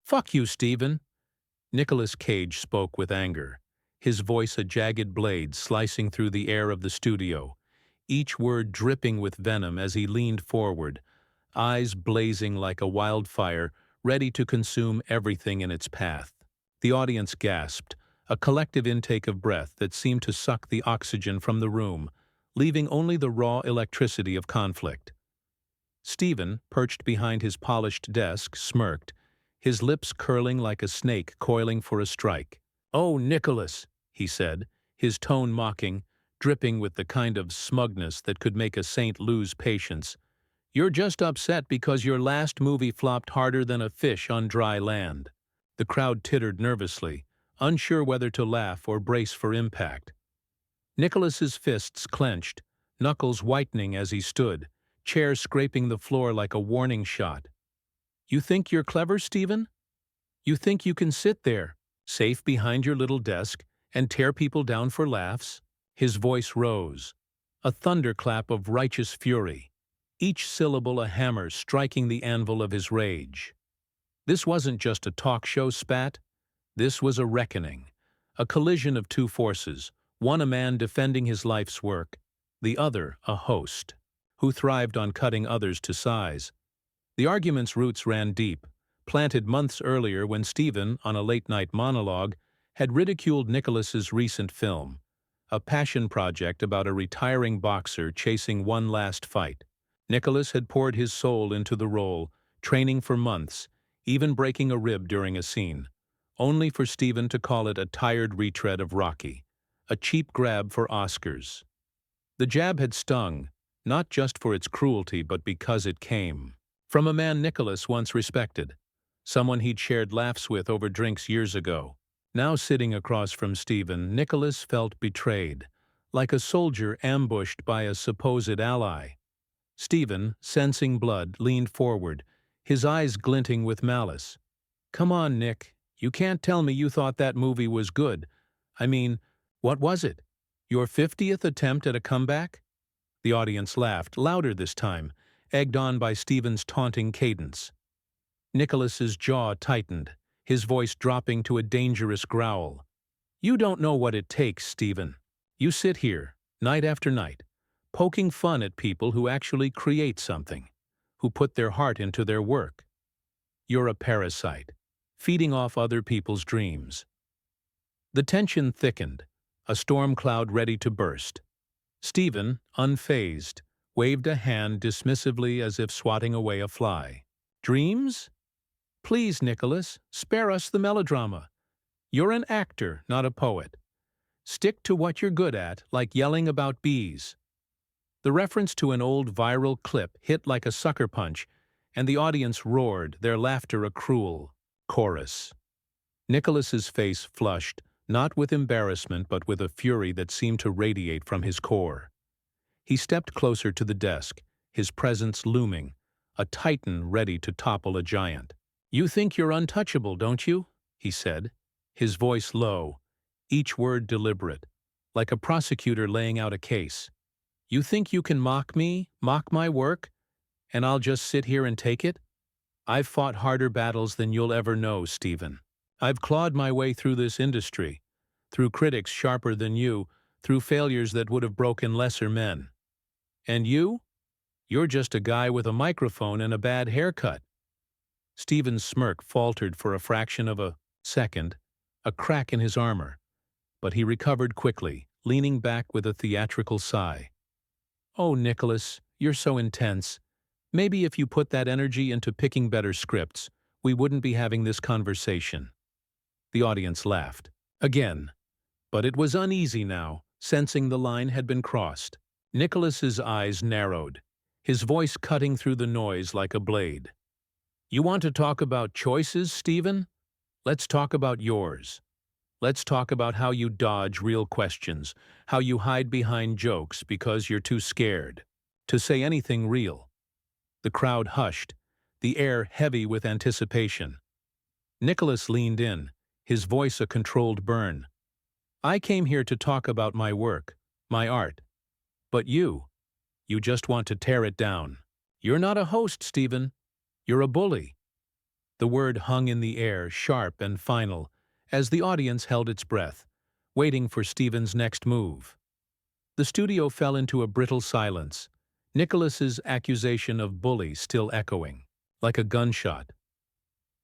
"Fuck you, Stephen." Nicolas Cage spoke with anger, his voice a jagged blade slicing through the air of the studio, each word dripping with venom as he leaned forward, eyes blazing like a wildfire, ready to consume everything in its path. The audience gasped, a collective intake of breath that seemed to suck the oxygen from the room, leaving only the raw electricity of conflict. Stephen, perched behind his polished desk, smirked, his lips curling like a snake coiling for a strike. "Oh, Nicholas," he said, his tone mocking, dripping with the kind of smugness that could make a saint lose patience. "You're just upset because your last movie flopped harder than a fish on dry land." The crowd tittered nervously, unsure whether to laugh or brace for impact. Nicholas's fists clenched, knuckles whitening as he stood, chair scraping the floor like a warning shot. "You think you're clever, Stephen? You think you can sit there, safe behind your little desk, and tear people down for laughs?" His voice rose, a thunderclap of righteous fury, each syllable a hammer striking the anvil of his rage. This wasn't just a talk show spat. This was a reckoning, a collision of two forces, one a man defending his life's work, the other a host, who thrived on cutting others to size. The argument's roots ran deep, planted months earlier when Stephen, on a late-night monologue, had ridiculed Nicholas's recent film, a passion project about a retiring boxer chasing one last fight. Nicholas had poured his soul into the role, training for months, even breaking a rib during a scene, only for Stephen to call it a tired retread of Rocky, a cheap grab for Oscars. The jab had stung, not just for its cruelty but because it came from a man Nicholas once respected, someone he'd shared laughs with over drinks years ago. Now sitting across from Stephen, Nicholas felt betrayed, like a soldier ambushed by a supposed ally. Stephen, sensing blood, leaned forward, his eyes glinting with malice. "Come on, Nick. You can't tell me you thought that movie was good. I mean, what was it? Your 50th attempt at a comeback?" The audience laughed, louder this time, egged on by Stephen's taunting cadence. Nicholas's jaw tightened, his voice dropping to a dangerous growl. "You don't know what it takes, Stephen. You sit here, night after night, poking fun at people who actually create something, who put their heart into their work. You're a parasite, feeding off other people's dreams." The tension thickened, a storm cloud ready to burst. Stephen, unfazed, waved a hand dismissively as if swatting away a fly. "Dreams? Please, Nicholas, spare us the melodrama. You're an actor, not a poet. Stick to what you're good at, like yelling about bees." The reference to an old viral clip hit like a sucker punch, and the audience roared, their laughter a cruel chorus. Nicholas's face flushed, not with embarrassment but with a fury that seemed to radiate from his core. He stepped closer to the desk, his presence looming, a titan ready to topple a giant. "You think you're untouchable, don't you?" he said, his voice low, each word deliberate, like a prosecutor laying out a case. "You think you can mock me, mock my work, and I'll just sit here and take it? I've fought harder battles than you'll ever know, Stephen. I've clawed my way through this industry, through critics sharper than you, through failures that would have broken lesser men. And you? You're just a guy with a microphone and a bad haircut." Stephen's smirk faltered for a fraction of a second, a crack in his armor, but he recovered quickly, leaning back with a theatrical sigh. "Oh, Nicholas, you're so intense. Maybe if you put that energy into picking better scripts, we wouldn't be having this conversation." The audience laughed. Again. But it was uneasy now, sensing the line had been crossed. Nicholas's eyes narrowed, his voice cutting through the noise like a blade. "You want to talk about choices, Stephen? Let's talk about yours. Let's talk about how you dodge real questions, how you hide behind jokes because you're too scared to say anything real." The crowd hushed, the air heavy with anticipation. Nicholas leaned in, his voice a controlled burn. "I came here to talk about my work, my art. But you just want to tear it down. You're not a host, Stephen. You're a bully." The word hung in the air, sharp and final, as the audience held its breath, waiting for Stephen's next move. The studio fell into a brittle silence, Nicholas's accusation of bully still echoing, like a gunshot.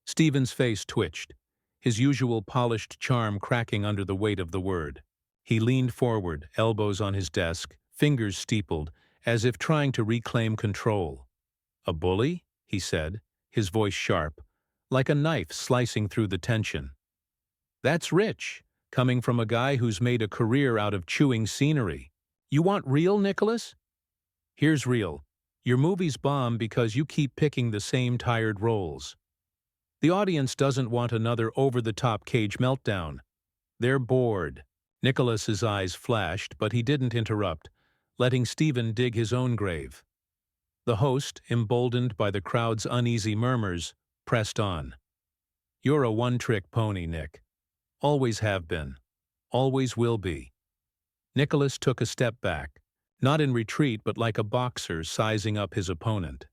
Stephen's face twitched, his usual polished charm cracking under the weight of the word. He leaned forward, elbows on his desk, fingers steepled, as if trying to reclaim control. "A bully?" he said, his voice sharp, like a knife slicing through the tension. "That's rich, coming from a guy who's made a career out of chewing scenery. You want real, Nicholas? Here's real. Your movies bomb because you keep picking the same tired roles. The audience doesn't want another over-the-top Cage meltdown. They're bored." Nicholas's eyes flashed, but he didn't interrupt, letting Stephen dig his own grave. The host, emboldened by the crowd's uneasy murmurs, pressed on. "You're a one-trick pony, Nick. Always have been. Always will be." Nicholas took a step back, not in retreat but like a boxer sizing up his opponent.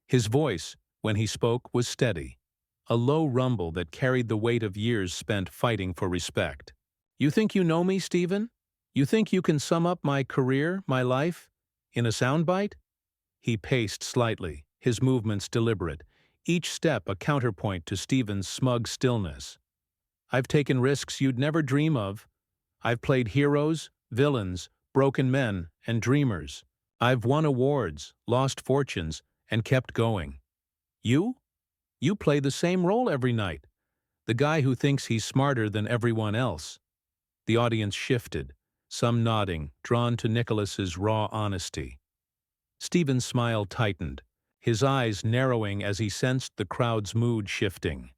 His voice, when he spoke, was steady, a low rumble that carried the weight of years spent fighting for respect. "You think you know me, Stephen? You think you can sum up my career, my life, in a soundbite?" He paced slightly, his movements deliberate, each step a counterpoint to Stephen's smug stillness. "I've taken risks you'd never dream of. I've played heroes, villains, broken men, and dreamers. I've won awards, lost fortunes, and kept going. You? You play the same role every night. The guy who thinks he's smarter than everyone else." The audience shifted, some nodding, drawn to Nicholas's raw honesty. Stephen's smile tightened, his eyes narrowing as he sensed the crowd's mood shifting.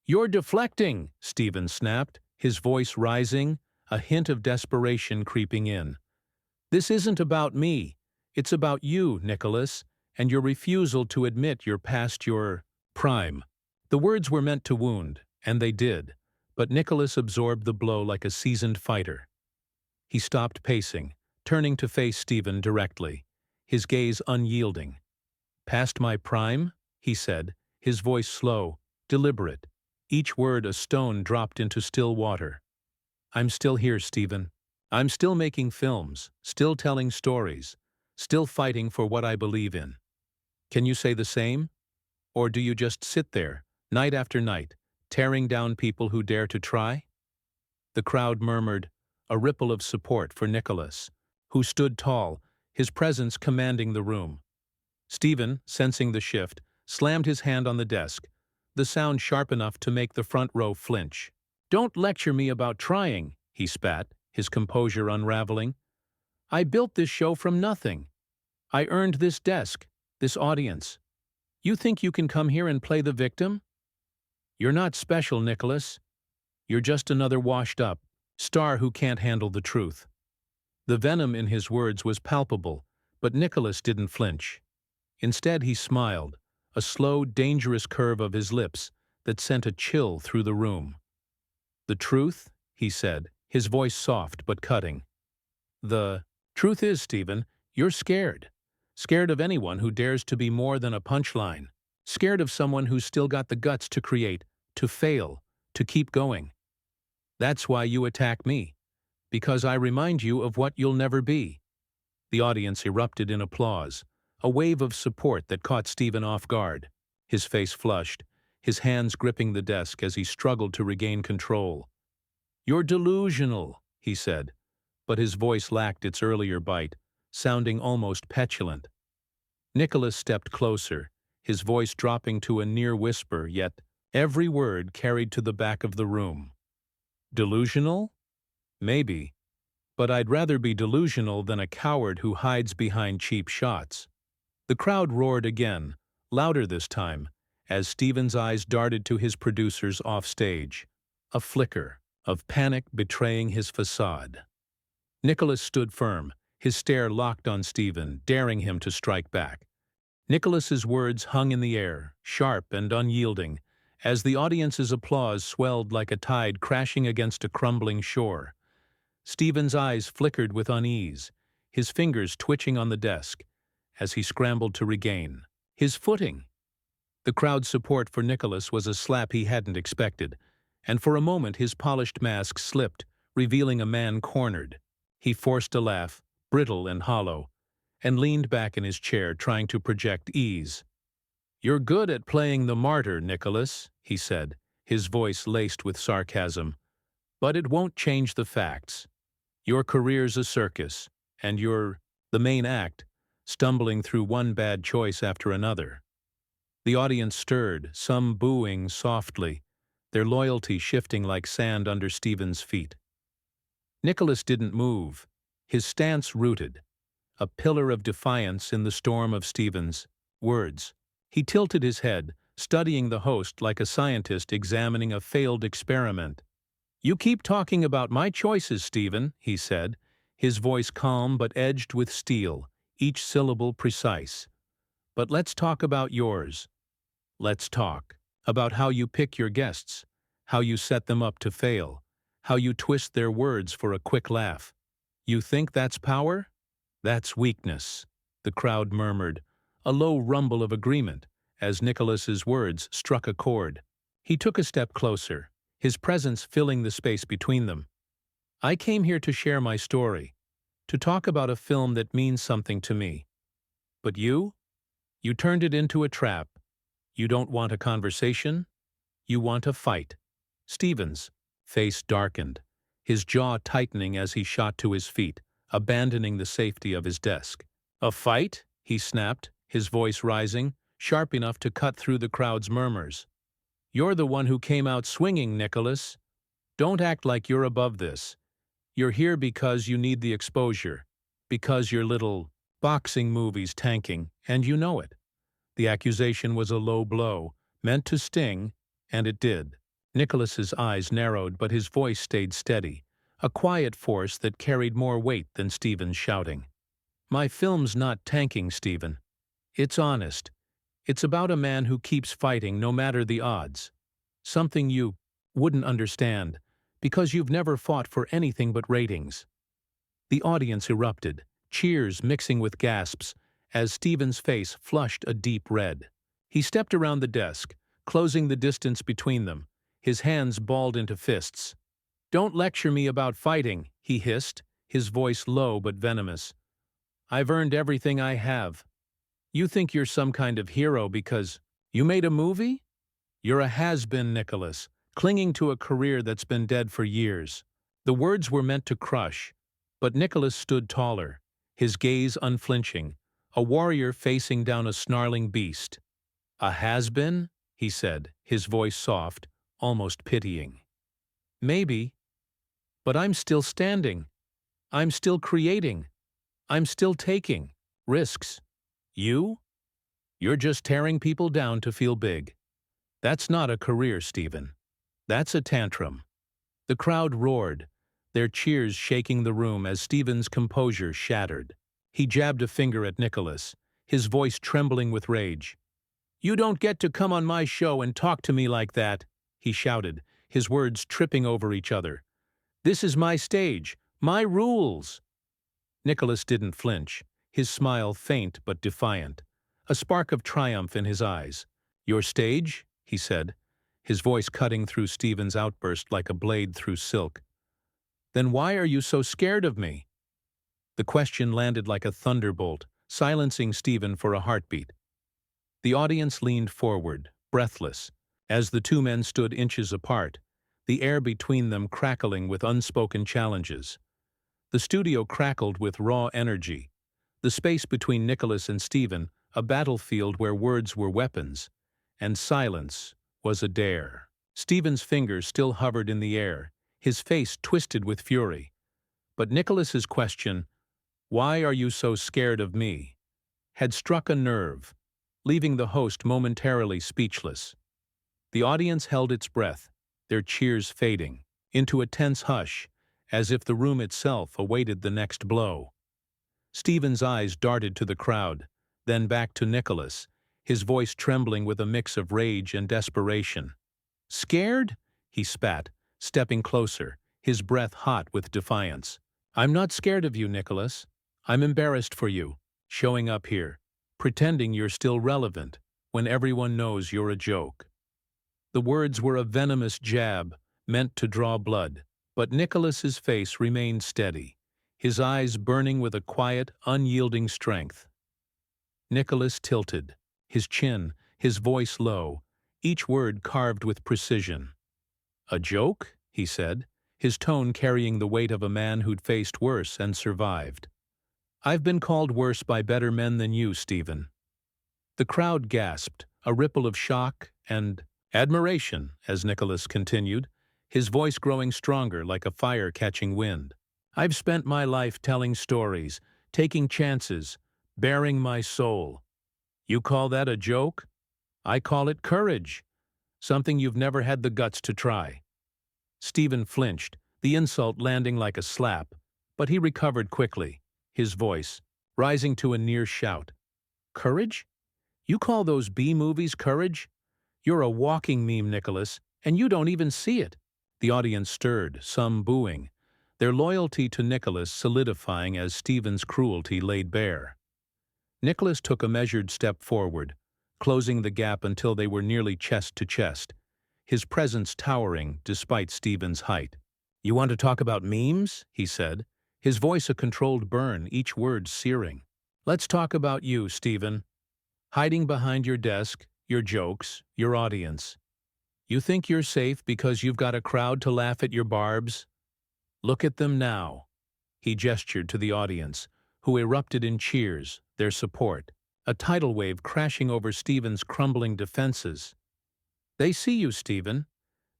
"You're deflecting," Stephen snapped, his voice rising, a hint of desperation creeping in. "This isn't about me. It's about you, Nicholas, and your refusal to admit you're past your prime." The words were meant to wound, and they did, but Nicholas absorbed the blow like a seasoned fighter. He stopped pacing, turning to face Stephen directly, his gaze unyielding. "Past my prime?" he said, his voice slow, deliberate, each word a stone dropped into still water. "I'm still here, Stephen. I'm still making films, still telling stories, still fighting for what I believe in. Can you say the same? Or do you just sit there, night after night, tearing down people who dare to try?" The crowd murmured, a ripple of support for Nicholas, who stood tall, his presence commanding the room. Stephen, sensing the shift, slammed his hand on the desk, the sound sharp enough to make the front row flinch. "Don't lecture me about trying," he spat, his composure unraveling. "I built this show from nothing. I earned this desk, this audience. You think you can come here and play the victim? You're not special, Nicholas. You're just another washed-up star who can't handle the truth." The venom in his words was palpable, but Nicholas didn't flinch. Instead he smiled, a slow, dangerous curve of his lips that sent a chill through the room. "The truth?" he said, his voice soft but cutting. "The truth is, Stephen, you're scared. Scared of anyone who dares to be more than a punchline. Scared of someone who's still got the guts to create, to fail, to keep going. That's why you attack me, because I remind you of what you'll never be." The audience erupted in applause, a wave of support that caught Stephen off guard. His face flushed, his hands gripping the desk as he struggled to regain control. "You're delusional," he said, but his voice lacked its earlier bite, sounding almost petulant. Nicholas stepped closer, his voice dropping to a near whisper, yet every word carried to the back of the room. "Delusional? Maybe. But I'd rather be delusional than a coward who hides behind cheap shots." The crowd roared again, louder this time, as Stephen's eyes darted to his producers offstage, a flicker of panic betraying his facade. Nicholas stood firm, his stare locked on Stephen, daring him to strike back. Nicholas's words hung in the air, sharp and unyielding, as the audience's applause swelled like a tide crashing against a crumbling shore. Stephen's eyes flickered with unease, his fingers twitching on the desk, as he scrambled to regain his footing. The crowd's support for Nicholas was a slap he hadn't expected, and for a moment his polished mask slipped, revealing a man cornered. He forced a laugh, brittle and hollow, and leaned back in his chair, trying to project ease. "You're good at playing the martyr, Nicholas," he said, his voice laced with sarcasm. "But it won't change the facts. Your career's a circus, and you're the main act, stumbling through one bad choice after another." The audience stirred, some booing softly, their loyalty shifting like sand under Stephen's feet. Nicholas didn't move, his stance rooted, a pillar of defiance in the storm of Stephen's words. He tilted his head, studying the host like a scientist examining a failed experiment. "You keep talking about my choices, Stephen," he said, his voice calm but edged with steel, each syllable precise. "But let's talk about yours. Let's talk about how you pick your guests, how you set them up to fail, how you twist their words for a quick laugh. You think that's power? That's weakness," the crowd murmured, a low rumble of agreement as Nicholas's words struck a chord. He took a step closer, his presence filling the space between them. "I came here to share my story, to talk about a film that means something to me. But you turned it into a trap. You don't want a conversation, you want a fight." Stephen's face darkened, his jaw tightening as he shot to his feet, abandoning the safety of his desk. "A fight?" he snapped, his voice rising, sharp enough to cut through the crowd's murmurs. "You're the one who came out swinging, Nicholas. Don't act like you're above this. You're here because you need the exposure, because your little boxing movie's tanking, and you know it." The accusation was a low blow, meant to sting, and it did. Nicholas's eyes narrowed, but his voice stayed steady, a quiet force that carried more weight than Stephen's shouting. "My film's not tanking, Stephen. It's honest. It's about a man who keeps fighting no matter the odds. Something you wouldn't understand, because you've never fought for anything but ratings." The audience erupted, cheers mixing with gasps, as Stephen's face flushed a deep red. He stepped around the desk, closing the distance between them, his hands balled into fists. "Don't lecture me about fighting," he hissed, his voice low but venomous. "I've earned everything I have. You think you're some kind of hero because you made a movie? You're a has-been, Nicholas, clinging to a career that's been dead for years." The words were meant to crush, but Nicholas stood taller, his gaze unflinching, a warrior facing down a snarling beast. "A has-been?" he said, his voice soft, almost pitying. "Maybe. But I'm still standing. I'm still creating. I'm still taking risks. You're just tearing people down to feel big. That's not a career, Stephen. That's a tantrum." The crowd roared, their cheers shaking the room as Stephen's composure shattered. He jabbed a finger at Nicholas, his voice trembling with rage. "You don't get to come on my show and talk to me like that," he shouted, his words tripping over each other. "This is my stage, my rules." Nicholas didn't flinch, his smile faint but defiant, a spark of triumph in his eyes. "Your stage?" he said, his voice cutting through Stephen's outburst like a blade through silk. "Then why are you so scared of me?" The question landed like a thunderbolt, silencing Stephen for a heartbeat. The audience leaned forward, breathless, as the two men stood inches apart, the air between them crackling with unspoken challenges. The studio crackled with raw energy, the space between Nicholas and Stephen a battlefield where words were weapons, and silence was a dare. Stephen's fingers still hovered in the air, his face twisted with fury. But Nicholas's question, "Why are you so scared of me?" had struck a nerve, leaving the host momentarily speechless. The audience held its breath, their cheers fading into a tense hush, as if the room itself awaited the next blow. Stephen's eyes darted to the crowd, then back to Nicholas, his voice trembling with a mix of rage and desperation. "Scared?" he spat, stepping closer, his breath hot with defiance. "I'm not scared of you, Nicholas. I'm embarrassed for you, showing up here, pretending you're still relevant. when everyone knows you're a joke." The words were a venomous jab, meant to draw blood, but Nicholas's face remained steady, his eyes burning with a quiet, unyielding strength. Nicholas tilted, his chin, his voice low, each word carved with precision. "A joke?" he said, his tone carrying the weight of a man who'd faced worse and survived. "I've been called worse by better men than you, Stephen." The crowd gasped, a ripple of shock and admiration as Nicholas continued, his voice growing stronger like a fire catching wind. "I've spent my life telling stories, taking chances, bearing my soul. You call that a joke? I call it courage, something you've never had the guts to try." Stephen flinched, the insult landing like a slap, but he recovered quickly, his voice rising to a near shout. "Courage? You call those B-movies courage? You're a walking meme, Nicholas, and you don't even see it." The audience stirred, some booing, their loyalty to Nicholas solidifying as Stephen's cruelty laid bare. Nicholas took a measured step forward, closing the gap until they were nearly chest to chest, his presence towering despite Stephen's height. "You want to talk about memes?" he said, his voice a controlled burn, each word searing. "Let's talk about you, Stephen. Hiding behind your desk, your jokes, your audience. You think you're safe because you've got a crowd to laugh at your barbs? Look at them now." He gestured to the audience, who erupted in cheers, their support, a tidal wave crashing over Stephen's crumbling defenses. "They see you, Stephen.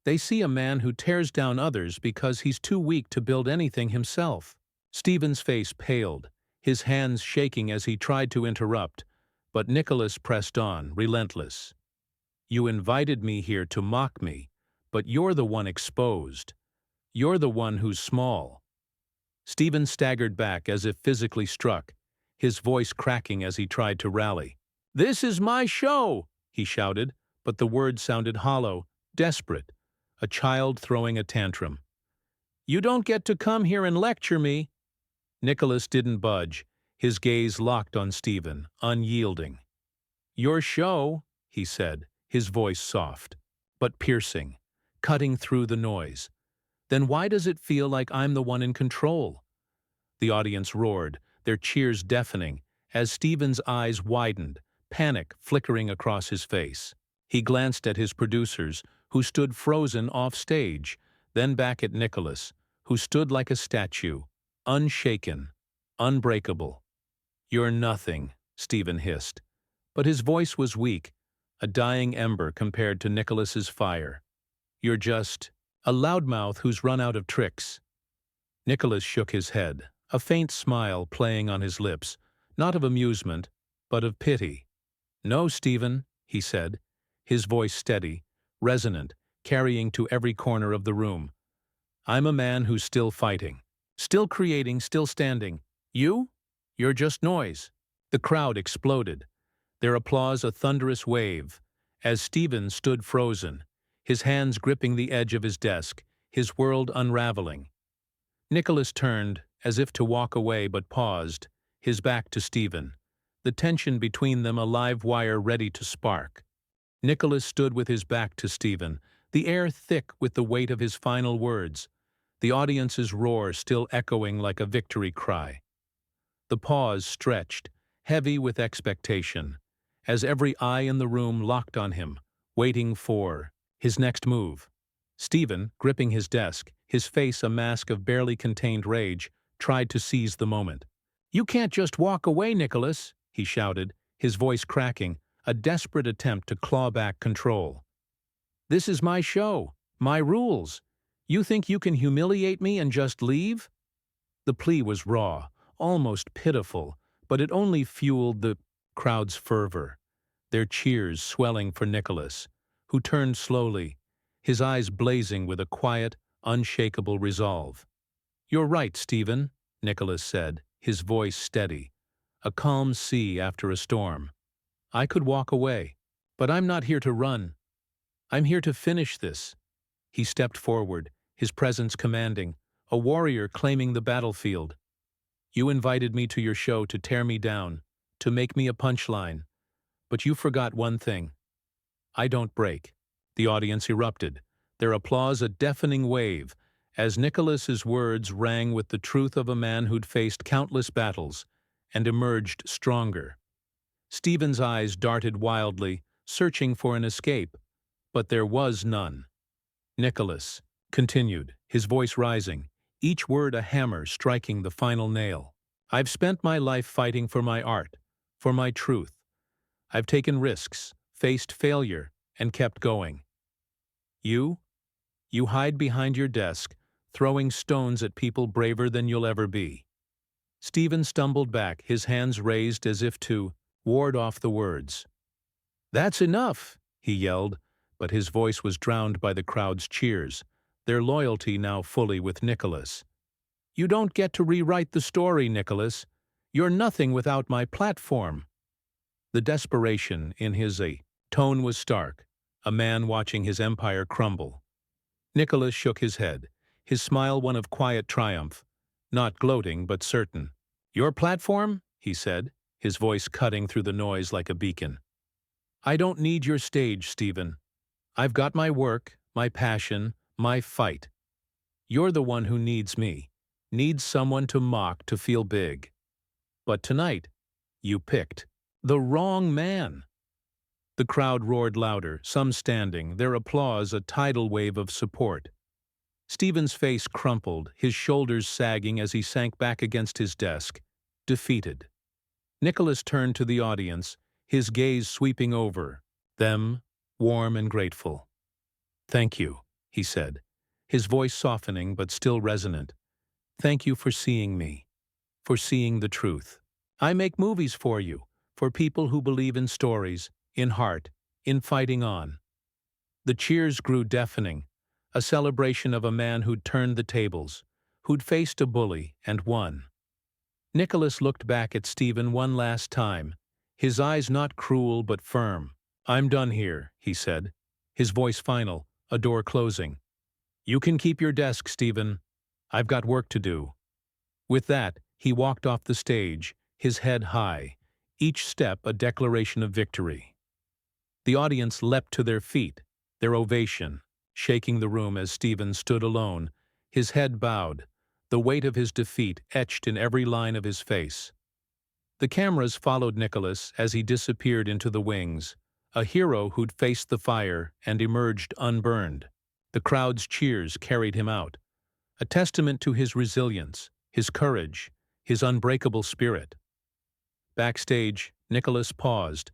They see a man who tears down others because he's too weak to build anything himself." Stephen's face paled, his hands shaking as he tried to interrupt, but Nicholas pressed on, relentless. "You invited me here to mock me, but you're the one exposed. You're the one who's small." Stephen staggered back as if physically struck, his voice cracking as he tried to rally. "This is my show!" he shouted, but the words sounded hollow, desperate, a child throwing a tantrum. "You don't get to come here and lecture me." Nicholas didn't budge, his gaze locked on Stephen, unyielding. "Your show," he said, his voice soft, but piercing, cutting through the noise. "Then why does it feel like I'm the one in control?" The audience roared, their cheers deafening, as Stephen's eyes widened, panic flickering across his face. He glanced at his producers, who stood frozen off stage, then back at Nicholas, who stood like a statue, unshaken, unbreakable. "You're nothing," Stephen hissed, but his voice was weak, a dying ember compared to Nicholas's fire. "You're just a loudmouth who's run out of tricks." Nicholas shook his head, a faint smile playing on his lips, not of amusement, but of pity. "No, Stephen," he said, his voice steady, resonant, carrying to every corner of the room. "I'm a man who's still fighting, still creating, still standing. You? You're just noise." The crowd exploded, their applause a thunderous wave, as Stephen stood frozen, his hands gripping the edge of his desk, his world unraveling. Nicholas turned, as if to walk away, but paused, his back to Stephen, the tension between them a live wire ready to spark. Nicholas stood with his back to Stephen, the air thick with the weight of his final words, the audience's roar still echoing like a victory cry. The pause stretched, heavy with expectation, as every eye in the room locked on him, waiting for his next move. Stephen, gripping his desk, his face a mask of barely contained rage, tried to seize the moment. "You can't just walk away, Nicholas," he shouted, his voice cracking, a desperate attempt to claw back control. "This is my show, my rules. You think you can humiliate me and just leave?" The plea was raw, almost pitiful, but it only fueled the crowd's fervor, their cheers swelling for Nicholas, who turned slowly, his eyes blazing with a quiet, unshakable resolve. "You're right, Stephen," Nicholas said, his voice steady, a calm sea after a storm. "I could walk away, but I'm not here to run. I'm here to finish this." He stepped forward, his presence commanding, a warrior claiming the battlefield. "You invited me to your show to tear me down, to make me a punchline. But you forgot one thing. I don't break. The audience erupted, their applause a deafening wave, as Nicholas's words rang with the truth of a man who'd faced countless battles and emerged stronger. Stephen's eyes darted wildly, searching for an escape, but there was none. Nicholas continued, his voice rising, each word a hammer striking the final nail. I've spent my life fighting for my art, for my truth. I've taken risks, faced failure, and kept going. You hide behind your desk, throwing stones at people braver than you'll ever be. Stephen stumbled back, his hands raised as if to ward off the words. "That's enough," he yelled, but his voice was drowned by the crowd's cheers, their loyalty now fully with Nicholas. "You don't get to rewrite the story, Nicholas. You're nothing without my platform." The desperation in his tone was stark, a man watching his empire crumble. Nicholas shook his head, his smile one of quiet triumph, not gloating but certain. "Your platform?" he said, his voice cutting through the noise like a beacon. "I don't need your stage, Stephen. I've got my work, my passion, my fight. You're the one who needs me, needs someone to mock to feel big. But tonight, you picked the wrong man." The crowd roared louder, some standing, their applause a tidal wave of support. Stephen's face crumpled, his shoulders sagging as he sank back against his desk, defeated. Nicholas turned to the audience, his gaze sweeping over them, warm and grateful. "Thank you," he said, his voice softening but still resonant. "Thank you for seeing me, for seeing the truth. I make movies for you, for people who believe in stories, in heart, in fighting on." The cheers grew deafening, a celebration of a man who'd turned the tables, who'd faced a bully and won. Nicholas looked back at Stephen one last time, his eyes not cruel but firm. "I'm done here," he said, his voice final, a door closing. "You can keep your desk, Stephen. I've got work to do." With that, he walked off the stage, his head high, each step a declaration of victory. The audience leapt to their feet, their ovation shaking the room as Stephen stood alone, his head bowed, the weight of his defeat etched in every line of his face. The cameras followed Nicholas as he disappeared into the wings, a hero who'd faced the fire and emerged unburned. The crowd's cheers carried him out, a testament to his resilience, his courage, his unbreakable spirit. Backstage, Nicholas paused,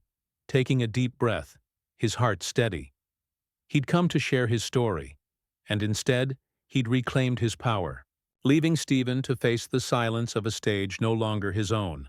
taking a deep breath, his heart steady. He'd come to share his story, and instead, he'd reclaimed his power, leaving Stephen to face the silence of a stage no longer his own.